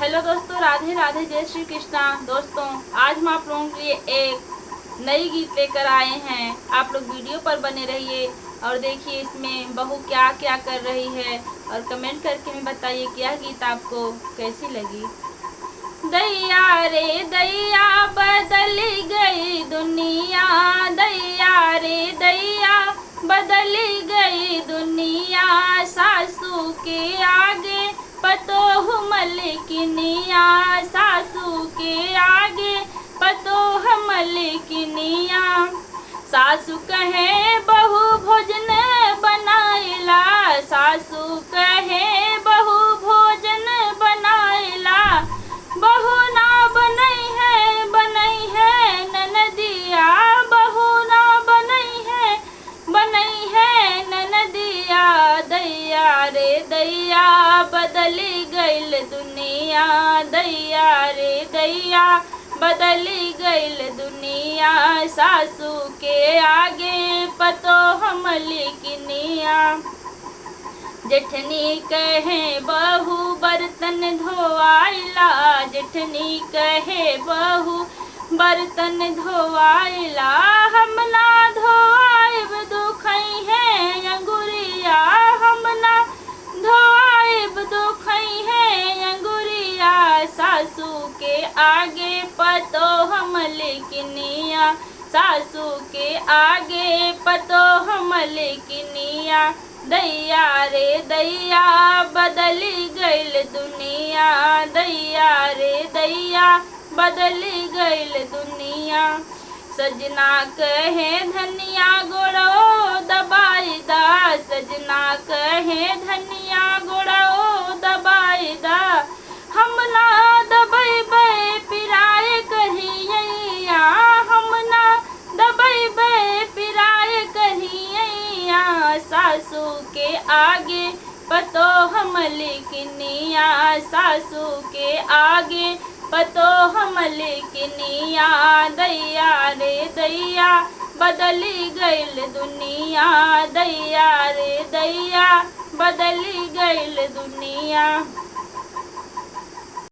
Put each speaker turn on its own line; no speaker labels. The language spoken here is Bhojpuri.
हेलो दोस्तों, राधे राधे, जय श्री कृष्णा। दोस्तों, आज हम आप लोगों के लिए एक नई गीत लेकर आए हैं। आप लोग वीडियो पर बने रहिए और देखिए इसमें बहू क्या क्या कर रही है और कमेंट करके हमें बताइए कि यह गीत आपको कैसी लगी। दैया रे दैया बदल गई दुनिया, दैया रे दैया बदल गई दुनिया, सासू के आगे पतोह मलकिनिया, सासू के आगे पतोह मलकिनिया। सासू कहे बहू भोजन बनाइला, सासू कहे बहू भोजन बनाइला, बहू ना बनई है ननदिया, बहू ना बनई है ननदिया। दैया रे दैया बदल गइल दुनिया, दैया रे दैया बदल गइल दुनिया, सासू के आगे पतोह मलकिनिया। जेठनी कहे बहू बर्तन धोआइला, जेठनी कहे बहू बर्तन धोआइला, हम ना धोआइब दुखई है अंगुरिया, हम ना धोआइब दुखई है अंगुरिया। सासू के आगे पतोह मलकिनिया, सासू के आगे पतोह मलकिनिया। दैया रे दैया बदल गइल दुनिया, दैया रे दैया बदल गइल दुनिया। सजना कहे धनिया गोड़ो दबाई दा, सजना कहे धनिया गोड़ो दबाई दा, हम ना दबैबे पिराए कहिया, हम ना दबैबे पिराए कहिया। सासू के आगे पतोह मलकिनिया, सासू के आगे पतोह मलकिनिया। दैया रे दैया बदल गइल दुनिया, दैया रे दैया बदल गइल दुनिया।